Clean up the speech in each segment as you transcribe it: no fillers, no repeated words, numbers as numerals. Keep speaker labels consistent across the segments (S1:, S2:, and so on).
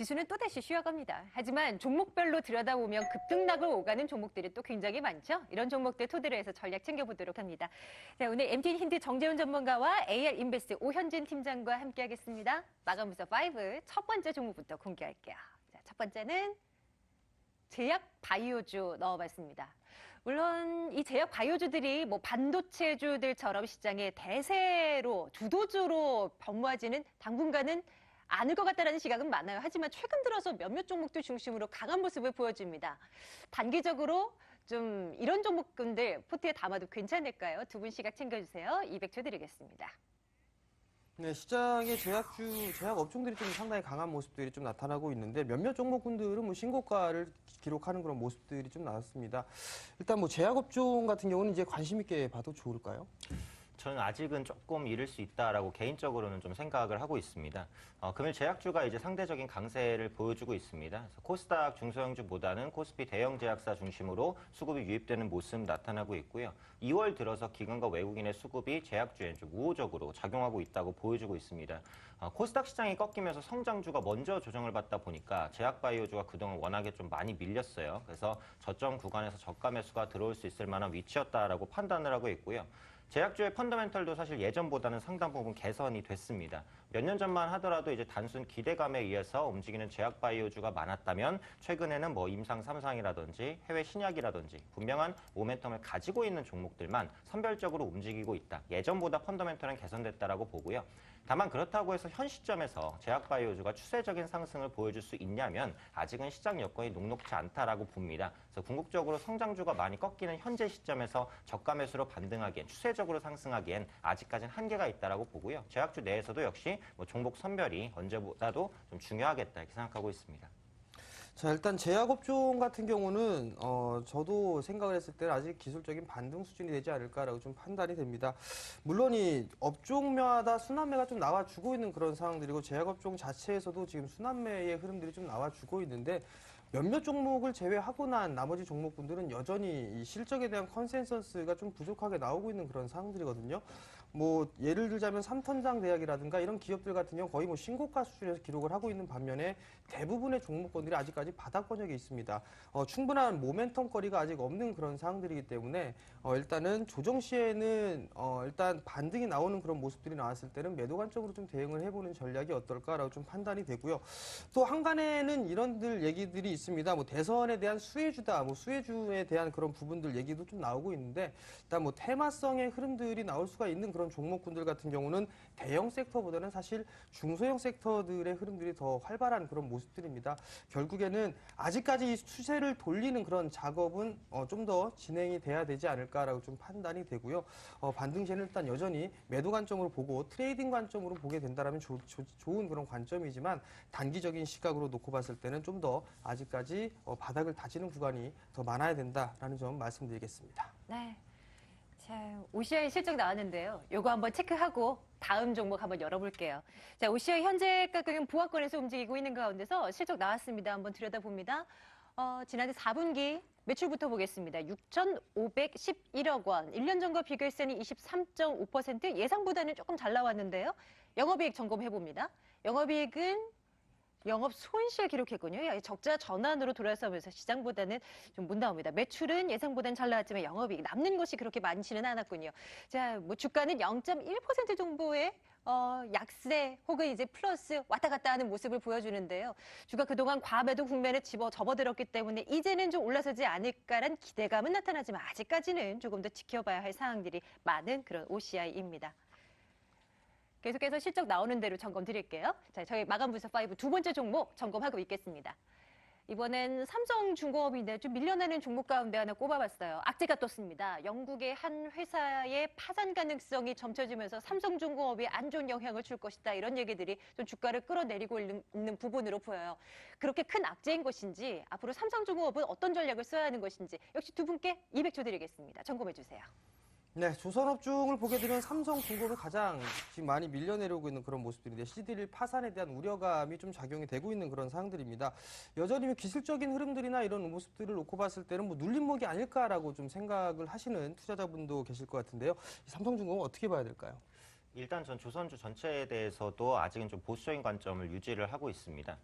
S1: 지수는 또다시 쉬어갑니다. 하지만 종목별로 들여다보면 급등락을 오가는 종목들이 또 굉장히 많죠. 이런 종목들 토대로 해서 전략 챙겨보도록 합니다. 자, 오늘 MT 힌트 정재훈 전문가와 AR 인베스트 오현진 팀장과 함께하겠습니다. 마감 분석 5 첫 번째 종목부터 공개할게요. 자, 첫 번째는 제약 바이오주 넣어봤습니다. 물론 이 제약 바이오주들이 뭐 반도체주들처럼 시장의 대세로 두도주로 변모하지는 당분간은 않을 것 같다는 시각은 많아요. 하지만 최근 들어서 몇몇 종목들 중심으로 강한 모습을 보여줍니다. 단기적으로 좀 이런 종목군들 포트에 담아도 괜찮을까요? 두 분 시각 챙겨주세요. 200초 드리겠습니다.
S2: 네, 시장의 제약 업종들이 좀 상당히 강한 모습들이 좀 나타나고 있는데 몇몇 종목군들은 뭐 신고가를 기록하는 그런 모습들이 좀 나왔습니다. 일단 뭐 제약 업종 같은 경우는 이제 관심 있게 봐도 좋을까요?
S3: 저는 아직은 조금 이를 수 있다라고 개인적으로는 좀 생각을 하고 있습니다. 금일 제약주가 이제 상대적인 강세를 보여주고 있습니다. 그래서 코스닥 중소형주보다는 코스피 대형 제약사 중심으로 수급이 유입되는 모습 나타나고 있고요. 2월 들어서 기관과 외국인의 수급이 제약주에 좀 우호적으로 작용하고 있다고 보여주고 있습니다. 코스닥 시장이 꺾이면서 성장주가 먼저 조정을 받다 보니까 제약바이오주가 그동안 워낙에 좀 많이 밀렸어요. 그래서 저점 구간에서 저가 매수가 들어올 수 있을 만한 위치였다라고 판단을 하고 있고요. 제약주의 펀더멘털도 사실 예전보다는 상당 부분 개선이 됐습니다. 몇 년 전만 하더라도 이제 단순 기대감에 의해서 움직이는 제약바이오주가 많았다면 최근에는 뭐 임상 3상이라든지 해외 신약이라든지 분명한 모멘텀을 가지고 있는 종목들만 선별적으로 움직이고 있다. 예전보다 펀더멘털은 개선됐다라고 보고요. 다만 그렇다고 해서 현 시점에서 제약바이오주가 추세적인 상승을 보여줄 수 있냐면 아직은 시장 여건이 녹록지 않다라고 봅니다. 그래서 궁극적으로 성장주가 많이 꺾이는 현재 시점에서 저가 매수로 반등하기엔 추세적으로 상승하기엔 아직까지는 한계가 있다라고 보고요. 제약주 내에서도 역시 뭐 종목 선별이 언제보다도 좀 중요하겠다 이렇게 생각하고 있습니다.
S2: 자, 일단 제약업종 같은 경우는 저도 생각을 했을 때는 아직 기술적인 반등 수준이 되지 않을까라고 좀 판단이 됩니다. 물론 이 업종마다 순환매가 좀 나와주고 있는 그런 상황들이고 제약업종 자체에서도 지금 순환매의 흐름들이 좀 나와주고 있는데 몇몇 종목을 제외하고 난 나머지 종목분들은 여전히 이 실적에 대한 컨센서스가 좀 부족하게 나오고 있는 그런 상황들이거든요. 뭐 예를 들자면 삼천장 대학이라든가 이런 기업들 같은 경우 거의 뭐 신고가 수준에서 기록을 하고 있는 반면에 대부분의 종목군들이 아직까지 바닥권역에 있습니다. 충분한 모멘텀거리가 아직 없는 그런 상황들이기 때문에 일단은 조정 시에는 일단 반등이 나오는 그런 모습들이 나왔을 때는 매도 관점으로 좀 대응을 해보는 전략이 어떨까라고 좀 판단이 되고요. 또 한간에는 이런들 얘기들이 있습니다. 뭐 대선에 대한 수혜주다, 뭐 수혜주에 대한 그런 부분들 얘기도 좀 나오고 있는데 일단 뭐 테마성의 흐름들이 나올 수가 있는 그런 종목군들 같은 경우는 대형 섹터보다는 사실 중소형 섹터들의 흐름들이 더 활발한 그런 모습들입니다. 결국에는 아직까지 이 추세를 돌리는 그런 작업은 좀 더 진행이 돼야 되지 않을까라고 좀 판단이 되고요. 반등 시에는 일단 여전히 매도 관점으로 보고 트레이딩 관점으로 보게 된다면 좋은 그런 관점이지만 단기적인 시각으로 놓고 봤을 때는 좀 더 아직까지 바닥을 다지는 구간이 더 많아야 된다라는 점 말씀드리겠습니다.
S1: 네. 자, OCI 실적 나왔는데요. 요거 한번 체크하고 다음 종목 한번 열어볼게요. 자, OCI 현재 가격은 보합권에서 움직이고 있는 가운데서 실적 나왔습니다. 한번 들여다봅니다. 지난해 4분기 매출부터 보겠습니다. 6,511억 원. 1년 전과 비교했으니 23.5% 예상보다는 조금 잘 나왔는데요. 영업이익 점검해봅니다. 영업이익은 영업 손실 기록했군요. 적자 전환으로 돌아서면서 시장보다는 좀 못 나옵니다. 매출은 예상보다는 잘 나왔지만 영업이익 남는 것이 그렇게 많지는 않았군요. 자, 뭐 주가는 0.1% 정도의 약세 혹은 이제 플러스 왔다 갔다 하는 모습을 보여주는데요. 주가 그동안 과매도 국면에 접어들었기 때문에 이제는 좀 올라서지 않을까란 기대감은 나타나지만 아직까지는 조금 더 지켜봐야 할 사항들이 많은 그런 OCI입니다. 계속해서 실적 나오는 대로 점검 드릴게요. 자, 저희 마감 분석 5 두 번째 종목 점검하고 있겠습니다. 이번엔 삼성중공업인데 좀 밀려나는 종목 가운데 하나 꼽아봤어요. 악재가 떴습니다. 영국의 한 회사의 파산 가능성이 점쳐지면서 삼성중공업에 안 좋은 영향을 줄 것이다. 이런 얘기들이 좀 주가를 끌어내리고 있는 부분으로 보여요. 그렇게 큰 악재인 것인지 앞으로 삼성중공업은 어떤 전략을 써야 하는 것인지 역시 두 분께 200초 드리겠습니다. 점검해 주세요.
S2: 네, 조선업종을 보게 되면 삼성중공업이 가장 지금 많이 밀려내려고 있는 그런 모습들인데 CDR 파산에 대한 우려감이 좀 작용이 되고 있는 그런 상황들입니다. 여전히 기술적인 흐름들이나 이런 모습들을 놓고 봤을 때는 뭐 눌림목이 아닐까라고 좀 생각을 하시는 투자자분도 계실 것 같은데요. 삼성중공업 어떻게 봐야 될까요?
S3: 일단 전 조선주 전체에 대해서도 아직은 좀 보수적인 관점을 유지를 하고 있습니다.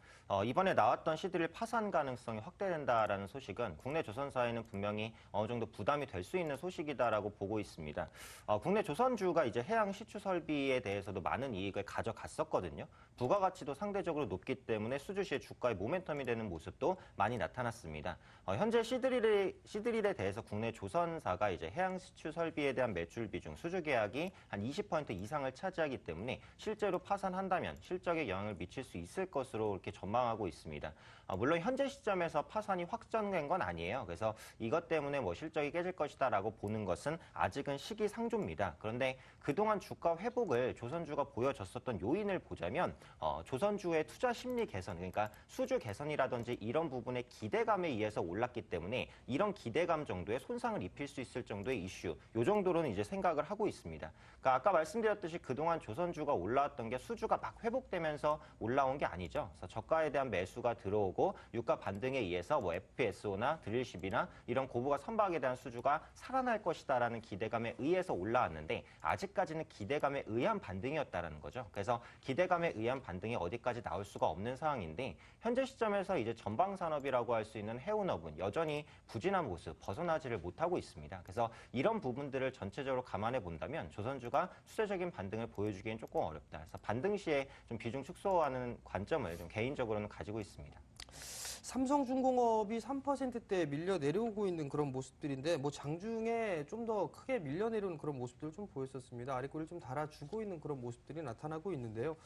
S3: 이번에 나왔던 시드릴 파산 가능성이 확대된다라는 소식은 국내 조선사에는 분명히 어느 정도 부담이 될 수 있는 소식이다라고 보고 있습니다. 국내 조선주가 이제 해양 시추 설비에 대해서도 많은 이익을 가져갔었거든요. 부가가치도 상대적으로 높기 때문에 수주시의 주가의 모멘텀이 되는 모습도 많이 나타났습니다. 현재 시드릴에 대해서 국내 조선사가 이제 해양 시추 설비에 대한 매출 비중, 수주 계약이 한 20% 이상을 차지하기 때문에 실제로 파산한다면 실적에 영향을 미칠 수 있을 것으로 이렇게 전망하고 있습니다. 물론 현재 시점에서 파산이 확정된 건 아니에요. 그래서 이것 때문에 뭐 실적이 깨질 것이다라고 보는 것은 아직은 시기상조입니다. 그런데 그동안 주가 회복을 조선주가 보여줬었던 요인을 보자면 조선주의 투자 심리 개선, 그러니까 수주 개선이라든지 이런 부분의 기대감에 의해서 올랐기 때문에 이런 기대감 정도의 손상을 입힐 수 있을 정도의 이슈, 요 정도로는 이제 생각을 하고 있습니다. 그러니까 아까 말씀드렸듯이 그동안 조선주가 올라왔던 게 수주가 막 회복되면서 올라온 게 아니죠. 그래서 저가에 대한 매수가 들어오고 유가 반등에 의해서 뭐 FPSO나 드릴십이나 이런 고부가 선박에 대한 수주가 살아날 것이다라는 기대감에 의해서 올라왔는데 아직까지는 기대감에 의한 반등이었다라는 거죠. 그래서 기대감에 의한 반등이 어디까지 나올 수가 없는 상황인데 현재 시점에서 이제 전방 산업이라고 할 수 있는 해운업은 여전히 부진한 모습 벗어나지를 못하고 있습니다. 그래서 이런 부분들을 전체적으로 감안해 본다면 조선주가 추세적인 반등을 보여주기엔 조금 어렵다. 그래서 반등 시에 좀 비중 축소하는 관점을 좀 개인적으로는 가지고 있습니다.
S2: 삼성중공업이 3%대 밀려 내려오고 있는 그런 모습들인데 뭐 장중에 좀 더 크게 밀려 내려오는 그런 모습들을 좀 보였었습니다. 아랫골을 좀 달아주고 있는 그런 모습들이 나타나고 있는데요.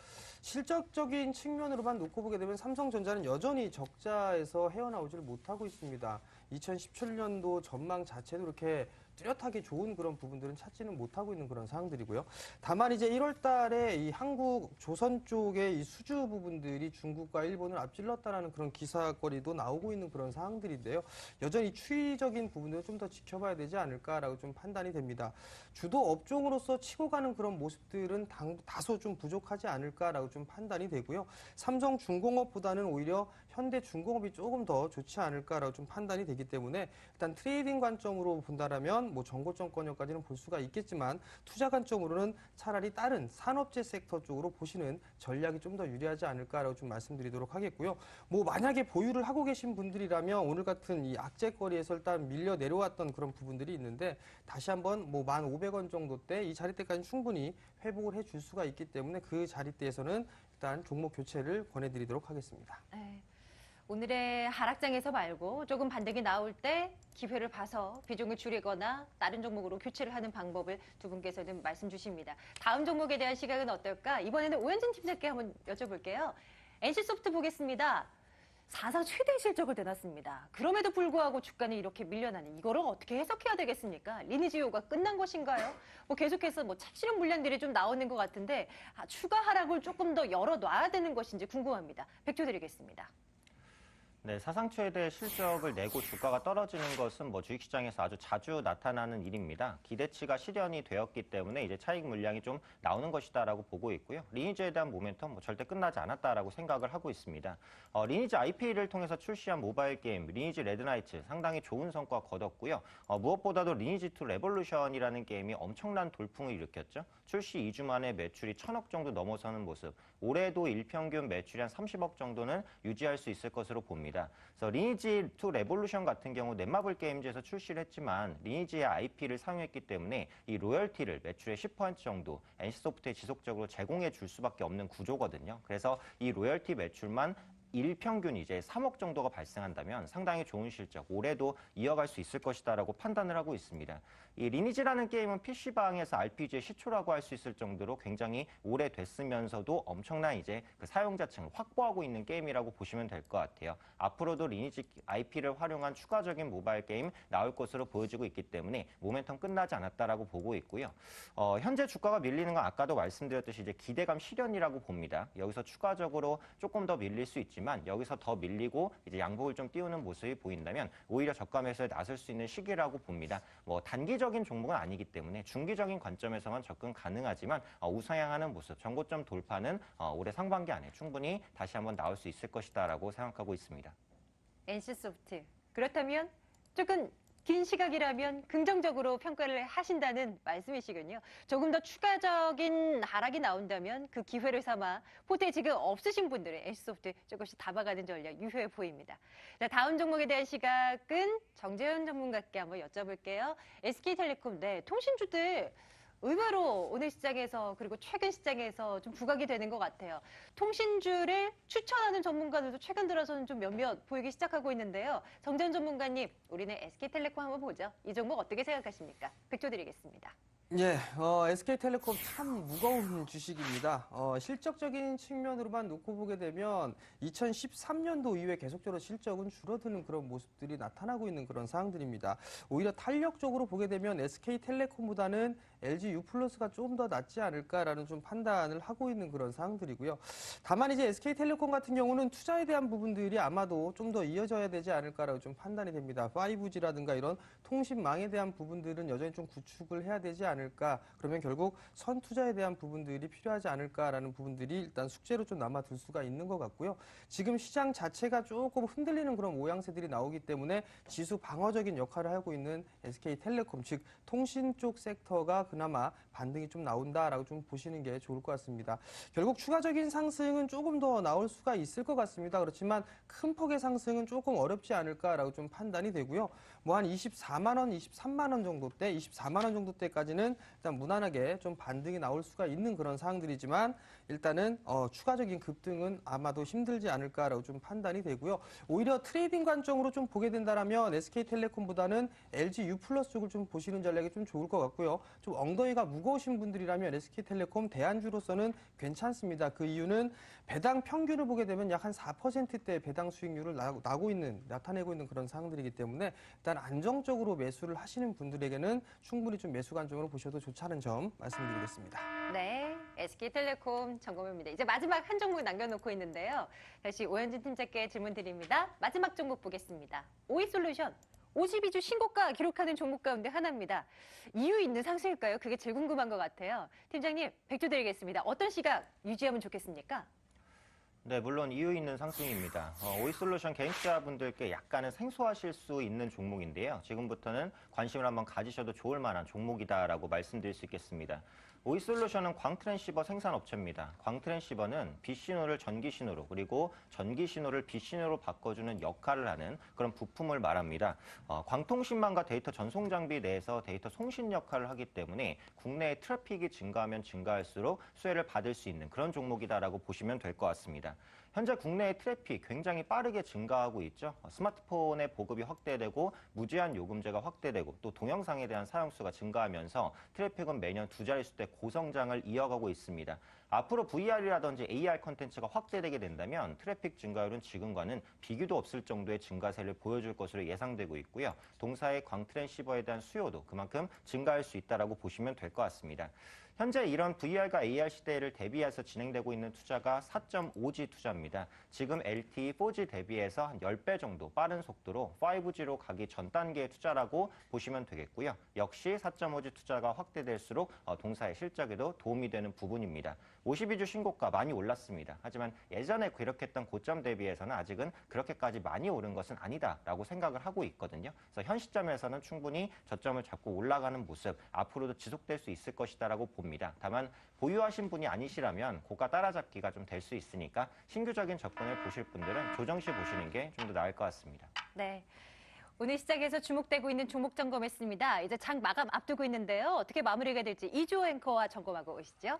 S2: 실적적인 측면으로만 놓고 보게 되면 삼성전자는 여전히 적자에서 헤어나오지를 못하고 있습니다. 2017년도 전망 자체도 이렇게 뚜렷하게 좋은 그런 부분들은 찾지는 못하고 있는 그런 상황들이고요. 다만 이제 1월 달에 이 한국 조선 쪽의 이 수주 부분들이 중국과 일본을 앞질렀다라는 그런 기사거리도 나오고 있는 그런 상황들인데요. 여전히 추이적인 부분들을 좀 더 지켜봐야 되지 않을까라고 좀 판단이 됩니다. 주도 업종으로서 치고 가는 그런 모습들은 다소 좀 부족하지 않을까라고 좀 판단이 되고요. 삼성중공업보다는 오히려 현대중공업이 조금 더 좋지 않을까라고 좀 판단이 되기 때문에 일단 트레이딩 관점으로 본다라면 뭐 정보증권역까지는 볼 수가 있겠지만 투자 관점으로는 차라리 다른 산업재 섹터 쪽으로 보시는 전략이 좀 더 유리하지 않을까라고 좀 말씀드리도록 하겠고요. 뭐 만약에 보유를 하고 계신 분들이라면 오늘 같은 이 악재거리에서 일단 밀려 내려왔던 그런 부분들이 있는데 다시 한번 뭐 1,500원 정도 때 이 자리대까지 충분히 회복을 해줄 수가 있기 때문에 그 자리대에서는 일단 종목 교체를 권해드리도록 하겠습니다.
S1: 네. 오늘의 하락장에서 말고 조금 반등이 나올 때 기회를 봐서 비중을 줄이거나 다른 종목으로 교체를 하는 방법을 두 분께서는 말씀 주십니다. 다음 종목에 대한 시각은 어떨까? 이번에는 오현진 팀장께 한번 여쭤볼게요. NC소프트 보겠습니다. 사상 최대 실적을 내놨습니다. 그럼에도 불구하고 주가는 이렇게 밀려나는 이거를 어떻게 해석해야 되겠습니까? 리니지오가 끝난 것인가요? 뭐 계속해서 뭐 착실한 물량들이 좀 나오는 것 같은데 추가 하락을 조금 더 열어놔야 되는 것인지 궁금합니다. 백조 드리겠습니다.
S3: 네, 사상 최대 실적을 내고 주가가 떨어지는 것은 뭐 주식시장에서 아주 자주 나타나는 일입니다. 기대치가 실현이 되었기 때문에 이제 차익 물량이 좀 나오는 것이다라고 보고 있고요. 리니지에 대한 모멘텀 뭐 절대 끝나지 않았다라고 생각을 하고 있습니다. 리니지 IP를 통해서 출시한 모바일 게임 리니지 레드나이츠 상당히 좋은 성과 거뒀고요. 무엇보다도 리니지2 레볼루션이라는 게임이 엄청난 돌풍을 일으켰죠. 출시 2주 만에 매출이 1,000억 정도 넘어서는 모습. 올해도 일평균 매출이 한 30억 정도는 유지할 수 있을 것으로 봅니다. 그래서 리니지2 레볼루션 같은 경우 넷마블 게임즈에서 출시를 했지만 리니지의 IP를 사용했기 때문에 이 로열티를 매출의 10% 정도 NC소프트에 지속적으로 제공해 줄 수밖에 없는 구조거든요. 그래서 이 로열티 매출만 일평균 이제 3억 정도가 발생한다면 상당히 좋은 실적, 올해도 이어갈 수 있을 것이다라고 판단을 하고 있습니다. 이 리니지라는 게임은 PC방에서 RPG의 시초라고 할 수 있을 정도로 굉장히 오래됐으면서도 엄청난 이제 그 사용자층을 확보하고 있는 게임이라고 보시면 될 것 같아요. 앞으로도 리니지 IP를 활용한 추가적인 모바일 게임 나올 것으로 보여지고 있기 때문에 모멘텀 끝나지 않았다라고 보고 있고요. 현재 주가가 밀리는 건 아까도 말씀드렸듯이 이제 기대감 실현이라고 봅니다. 여기서 추가적으로 조금 더 밀릴 수 있지만 여기서 더 밀리고 이제 양복을 좀 띄우는 모습이 보인다면 오히려 저가 매수에 나설 수 있는 시기라고 봅니다. 뭐 단기적인 종목은 아니기 때문에 중기적인 관점에서만 접근 가능하지만 우상향하는 모습, 전고점 돌파는 올해 상반기 안에 충분히 다시 한번 나올 수 있을 것이다라고 생각하고 있습니다.
S1: NC소프트. 그렇다면 조금 긴 시각이라면 긍정적으로 평가를 하신다는 말씀이시군요. 조금 더 추가적인 하락이 나온다면 그 기회를 삼아 포트에 지금 없으신 분들의 S소프트 조금씩 담아가는 전략 유효해 보입니다. 자, 다음 종목에 대한 시각은 정재현 전문가께 한번 여쭤볼게요. SK텔레콤, 네, 통신주들 의외로 오늘 시장에서 그리고 최근 시장에서 좀 부각이 되는 것 같아요. 통신주를 추천하는 전문가들도 최근 들어서는 좀 몇몇 보이기 시작하고 있는데요. 정재현 전문가님, 우리는 SK텔레콤 한번 보죠. 이 종목 어떻게 생각하십니까? 100초 드리겠습니다.
S2: 예, SK텔레콤 참 무거운 주식입니다. 실적적인 측면으로만 놓고 보게 되면 2013년도 이후에 계속적으로 실적은 줄어드는 그런 모습들이 나타나고 있는 그런 상황들입니다. 오히려 탄력적으로 보게 되면 SK텔레콤보다는 LG U+가 좀 더 낫지 않을까라는 좀 판단을 하고 있는 그런 상황들이고요. 다만 이제 SK텔레콤 같은 경우는 투자에 대한 부분들이 아마도 좀 더 이어져야 되지 않을까라고 좀 판단이 됩니다. 5G라든가 이런 통신망에 대한 부분들은 여전히 좀 구축을 해야 되지 않을까. 그러면 결국 선투자에 대한 부분들이 필요하지 않을까라는 부분들이 일단 숙제로 좀 남아둘 수가 있는 것 같고요. 지금 시장 자체가 조금 흔들리는 그런 모양새들이 나오기 때문에 지수 방어적인 역할을 하고 있는 SK텔레콤, 즉 통신 쪽 섹터가 그나마 반등이 좀 나온다라고 좀 보시는 게 좋을 것 같습니다. 결국 추가적인 상승은 조금 더 나올 수가 있을 것 같습니다. 그렇지만 큰 폭의 상승은 조금 어렵지 않을까라고 좀 판단이 되고요. 뭐 한 24만 원, 23만 원 정도대, 24만 원 정도대까지는 일단 무난하게 좀 반등이 나올 수가 있는 그런 상황들이지만 일단은 추가적인 급등은 아마도 힘들지 않을까라고 좀 판단이 되고요. 오히려 트레이딩 관점으로 좀 보게 된다라면 SK텔레콤보다는 LG U+ 쪽을 좀 보시는 전략이 좀 좋을 것 같고요. 좀 엉덩이가 무거우신 분들이라면 SK텔레콤 대안주로서는 괜찮습니다. 그 이유는 배당 평균을 보게 되면 약 한 4%대 배당 수익률을 나타내고 있는 그런 상황들이기 때문에 일단 안정적으로 매수를 하시는 분들에게는 충분히 좀 매수 관점으로 보셔도 좋다는 점 말씀드리겠습니다.
S1: 네, SK텔레콤 점검입니다. 이제 마지막 한 종목 남겨놓고 있는데요. 다시 오현진 팀장께 질문 드립니다. 마지막 종목 보겠습니다. 오이솔루션. 52주 신고가 기록하는 종목 가운데 하나입니다. 이유 있는 상승일까요? 그게 제일 궁금한 것 같아요. 팀장님, 100초 드리겠습니다. 어떤 시각 유지하면 좋겠습니까?
S3: 네, 물론 이유 있는 상승입니다. 오이솔루션 개인 투자분들께 약간은 생소하실 수 있는 종목인데요. 지금부터는 관심을 한번 가지셔도 좋을 만한 종목이다라고 말씀드릴 수 있겠습니다. 오이솔루션은 광트랜시버 생산업체입니다. 광트랜시버는 B신호를 전기신호로 그리고 전기신호를 B신호로 바꿔주는 역할을 하는 그런 부품을 말합니다. 광통신망과 데이터 전송장비 내에서 데이터 송신 역할을 하기 때문에 국내의 트래픽이 증가하면 증가할수록 수혜를 받을 수 있는 그런 종목이다라고 보시면 될 것 같습니다. 현재 국내의 트래픽 굉장히 빠르게 증가하고 있죠. 스마트폰의 보급이 확대되고 무제한 요금제가 확대되고 또 동영상에 대한 사용수가 증가하면서 트래픽은 매년 두 자릿수대 고성장을 이어가고 있습니다. 앞으로 VR이라든지 AR 콘텐츠가 확대되게 된다면 트래픽 증가율은 지금과는 비교도 없을 정도의 증가세를 보여줄 것으로 예상되고 있고요. 동사의 광트랜시버에 대한 수요도 그만큼 증가할 수 있다고 보시면 될 것 같습니다. 현재 이런 VR과 AR 시대를 대비해서 진행되고 있는 투자가 4.5G 투자입니다. 지금 LTE 4G 대비해서 한 10배 정도 빠른 속도로 5G로 가기 전 단계의 투자라고 보시면 되겠고요. 역시 4.5G 투자가 확대될수록 동사의 실적에도 도움이 되는 부분입니다. 52주 신고가 많이 올랐습니다. 하지만 예전에 기록했던 고점 대비해서는 아직은 그렇게까지 많이 오른 것은 아니다라고 생각을 하고 있거든요. 그래서 현 시점에서는 충분히 저점을 잡고 올라가는 모습 앞으로도 지속될 수 있을 것이다라고 봅니다. 다만 보유하신 분이 아니시라면 고가 따라잡기가 좀 될 수 있으니까 신규적인 접근을 보실 분들은 조정시 보시는 게 좀 더 나을 것 같습니다.
S1: 네. 오늘 시장에서 주목되고 있는 종목 점검했습니다. 이제 장 마감 앞두고 있는데요. 어떻게 마무리가 될지 이주호 앵커와 점검하고 오시죠.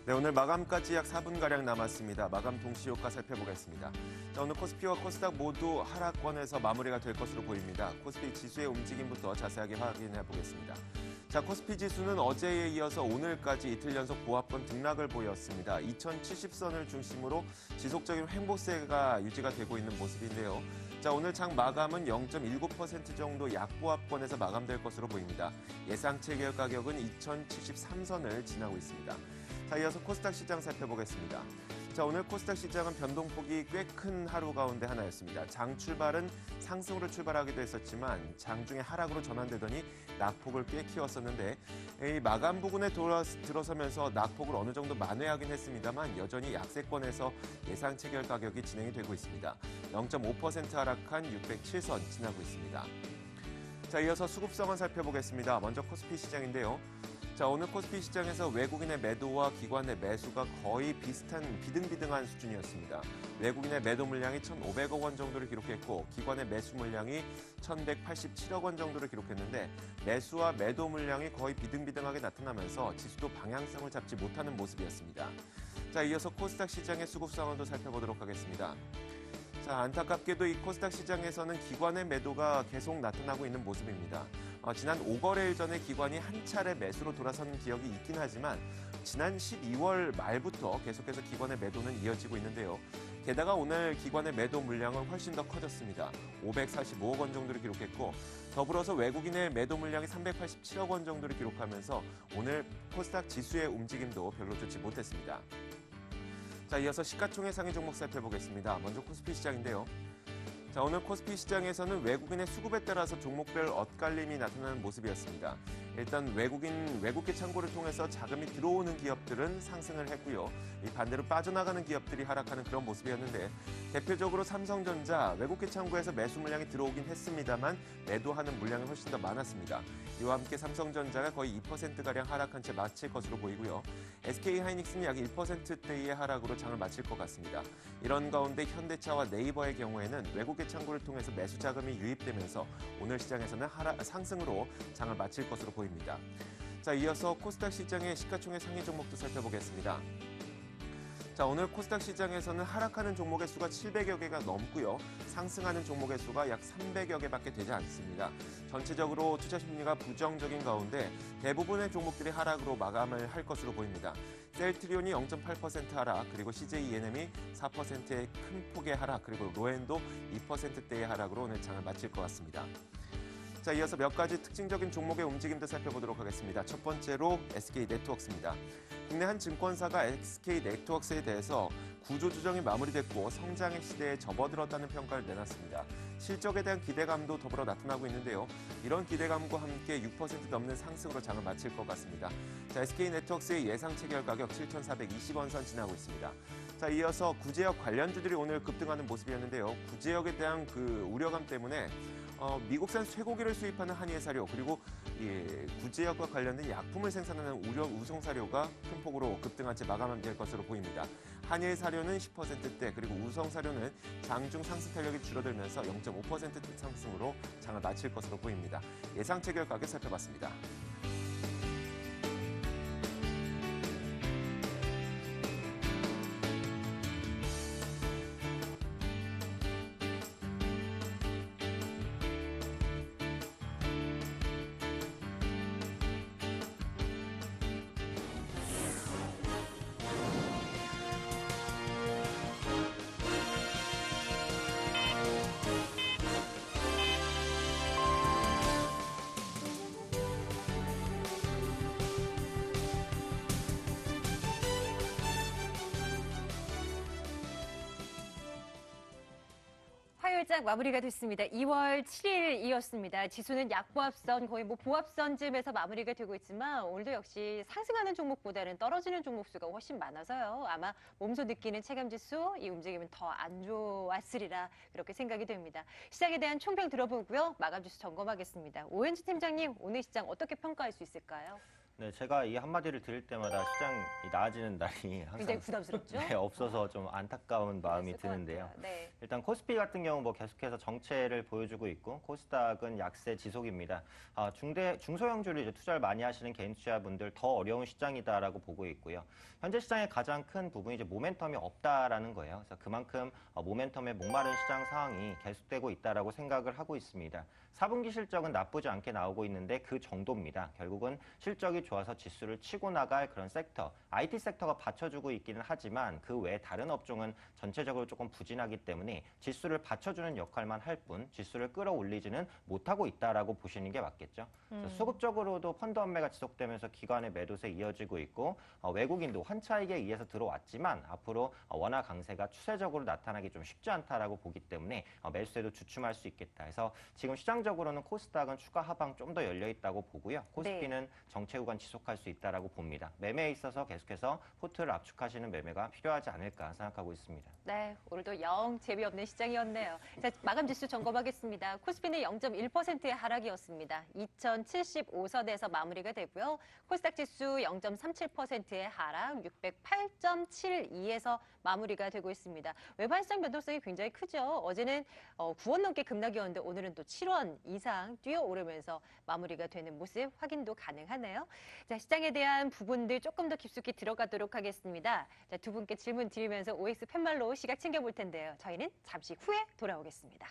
S4: 네, 오늘 마감까지 약 4분가량 남았습니다. 마감 동시효과 살펴보겠습니다. 자, 오늘 코스피와 코스닥 모두 하락권에서 마무리가 될 것으로 보입니다. 코스피 지수의 움직임부터 자세하게 확인해 보겠습니다. 자, 코스피 지수는 어제에 이어서 오늘까지 이틀 연속 보합권 등락을 보였습니다. 2070선을 중심으로 지속적인 횡보세가 유지가 되고 있는 모습인데요. 자, 오늘 장 마감은 0.19% 정도 약보합권에서 마감될 것으로 보입니다. 예상 체결 가격은 2073선을 지나고 있습니다. 자, 이어서 코스닥 시장 살펴보겠습니다. 자, 오늘 코스닥 시장은 변동폭이 꽤 큰 하루 가운데 하나였습니다. 장 출발은 상승으로 출발하기도 했었지만 장중에 하락으로 전환되더니 낙폭을 꽤 키웠었는데 이 마감 부근에 들어서면서 낙폭을 어느 정도 만회하긴 했습니다만 여전히 약세권에서 예상 체결 가격이 진행이 되고 있습니다. 0.5% 하락한 607선 지나고 있습니다. 자, 이어서 수급성을 살펴보겠습니다. 먼저 코스피 시장인데요. 자, 오늘 코스피 시장에서 외국인의 매도와 기관의 매수가 거의 비슷한 비등비등한 수준이었습니다. 외국인의 매도 물량이 1,500억 원 정도를 기록했고 기관의 매수 물량이 1,187억 원 정도를 기록했는데 매수와 매도 물량이 거의 비등비등하게 나타나면서 지수도 방향성을 잡지 못하는 모습이었습니다. 자, 이어서 코스닥 시장의 수급 상황도 살펴보도록 하겠습니다. 자, 안타깝게도 이 코스닥 시장에서는 기관의 매도가 계속 나타나고 있는 모습입니다. 지난 5거래일 전에 기관이 한 차례 매수로 돌아선 기억이 있긴 하지만 지난 12월 말부터 계속해서 기관의 매도는 이어지고 있는데요. 게다가 오늘 기관의 매도 물량은 훨씬 더 커졌습니다. 545억 원 정도를 기록했고 더불어서 외국인의 매도 물량이 387억 원 정도를 기록하면서 오늘 코스닥 지수의 움직임도 별로 좋지 못했습니다. 자, 이어서 시가총액 상위 종목 살펴보겠습니다. 먼저 코스피 시장인데요. 자, 오늘 코스피 시장에서는 외국인의 수급에 따라서 종목별 엇갈림이 나타나는 모습이었습니다. 일단 외국계 창고를 통해서 자금이 들어오는 기업들은 상승을 했고요. 이 반대로 빠져나가는 기업들이 하락하는 그런 모습이었는데 대표적으로 삼성전자 외국계 창고에서 매수 물량이 들어오긴 했습니다만 매도하는 물량이 훨씬 더 많았습니다. 이와 함께 삼성전자가 거의 2%가량 하락한 채 마칠 것으로 보이고요. SK하이닉스는 약 1%대의 하락으로 장을 마칠 것 같습니다. 이런 가운데 현대차와 네이버의 경우에는 외국계 창고를 통해서 매수 자금이 유입되면서 오늘 시장에서는 상승으로 장을 마칠 것으로 보입니다. 자, 이어서 코스닥 시장의 시가총액 상위 종목도 살펴보겠습니다. 자, 오늘 코스닥 시장에서는 하락하는 종목의 수가 700여 개가 넘고요. 상승하는 종목의 수가 약 300여 개밖에 되지 않습니다. 전체적으로 투자 심리가 부정적인 가운데 대부분의 종목들이 하락으로 마감을 할 것으로 보입니다. 셀트리온이 0.8% 하락, 그리고 CJENM이 4%의 큰 폭의 하락, 그리고 로엔도 2%대의 하락으로 오늘 장을 마칠 것 같습니다. 자, 이어서 몇 가지 특징적인 종목의 움직임도 살펴보도록 하겠습니다. 첫 번째로 SK네트워크스입니다. 국내 한 증권사가 SK네트워크스에 대해서 구조조정이 마무리됐고 성장의 시대에 접어들었다는 평가를 내놨습니다. 실적에 대한 기대감도 더불어 나타나고 있는데요. 이런 기대감과 함께 6% 넘는 상승으로 장을 마칠 것 같습니다. 자, SK네트워크스의 예상 체결 가격 7,420원 선 지나고 있습니다. 자, 이어서 구제역 관련주들이 오늘 급등하는 모습이었는데요. 구제역에 대한 그 우려감 때문에 미국산 쇠고기를 수입하는 한의사료 그리고 구제역과 관련된 약품을 생산하는 우성사료가 큰 폭으로 급등한 채 마감될 것으로 보입니다. 한의사료는 10%대 그리고 우성사료는 장중 상승 탄력이 줄어들면서 0.5% 상승으로 장을 마칠 것으로 보입니다. 예상 체결 가격 살펴봤습니다.
S1: 화요일장 마무리가 됐습니다. 2월 7일이었습니다. 지수는 약보합선 거의 보합선쯤에서 마무리가 되고 있지만 오늘도 역시 상승하는 종목보다는 떨어지는 종목 수가 훨씬 많아서요. 아마 몸소 느끼는 체감지수 이 움직임은 더 안 좋았으리라 그렇게 생각이 됩니다. 시장에 대한 총평 들어보고요. 마감지수 점검하겠습니다. 오현주 팀장님 오늘 시장 어떻게 평가할 수 있을까요?
S3: 네, 제가 이 한마디를 들을 때마다 시장이 나아지는 날이 항상
S1: 굉장히 부담스럽죠?
S3: 네, 없어서 좀 안타까운 마음이
S1: 그랬을 것
S3: 드는데요.
S1: 같아요. 네.
S3: 일단 코스피 같은 경우 뭐 계속해서 정체를 보여주고 있고 코스닥은 약세 지속입니다. 중소형주를 이제 투자를 많이 하시는 개인 투자분들 더 어려운 시장이다라고 보고 있고요. 현재 시장의 가장 큰 부분이 이제 모멘텀이 없다라는 거예요. 그래서 그만큼 모멘텀에 목마른 시장 상황이 계속되고 있다라고 생각을 하고 있습니다. 4분기 실적은 나쁘지 않게 나오고 있는데 그 정도입니다. 결국은 실적이 좋아서 지수를 치고 나갈 그런 섹터, IT 섹터가 받쳐주고 있기는 하지만 그 외에 다른 업종은 전체적으로 조금 부진하기 때문에 지수를 받쳐주는 역할만 할 뿐 지수를 끌어올리지는 못하고 있다라고 보시는 게 맞겠죠. 그래서 수급적으로도 펀드 환매가 지속되면서 기관의 매도세 이어지고 있고 외국인도 환차익에 의해서 들어왔지만 앞으로 원화 강세가 추세적으로 나타나기 좀 쉽지 않다라고 보기 때문에 매수세도 주춤할 수 있겠다 해서 지금 시장적으로는 코스닥은 추가 하방 좀 더 열려 있다고 보고요. 코스피는 정체 구간 지속할 수 있다라고 봅니다. 매매에 있어서 계속해서 포트를 압축하시는 매매가 필요하지 않을까 생각하고 있습니다.
S1: 네, 오늘도 영 재미없는 시장이었네요. 자, 마감 지수 점검하겠습니다. 코스피는 0.1%의 하락이었습니다. 2075선에서 마무리가 되고요. 코스닥 지수 0.37%의 하락, 608.72에서 마무리가 되고 있습니다. 외반시장 변동성이 굉장히 크죠. 어제는 9원 넘게 급락이었는데 오늘은 또 7원 이상 뛰어오르면서 마무리가 되는 모습 확인도 가능하네요. 자, 시장에 대한 부분들 조금 더 깊숙이 들어가도록 하겠습니다. 자, 두 분께 질문 드리면서 OX 팻말로 시각 챙겨볼 텐데요. 저희는 잠시 후에 돌아오겠습니다.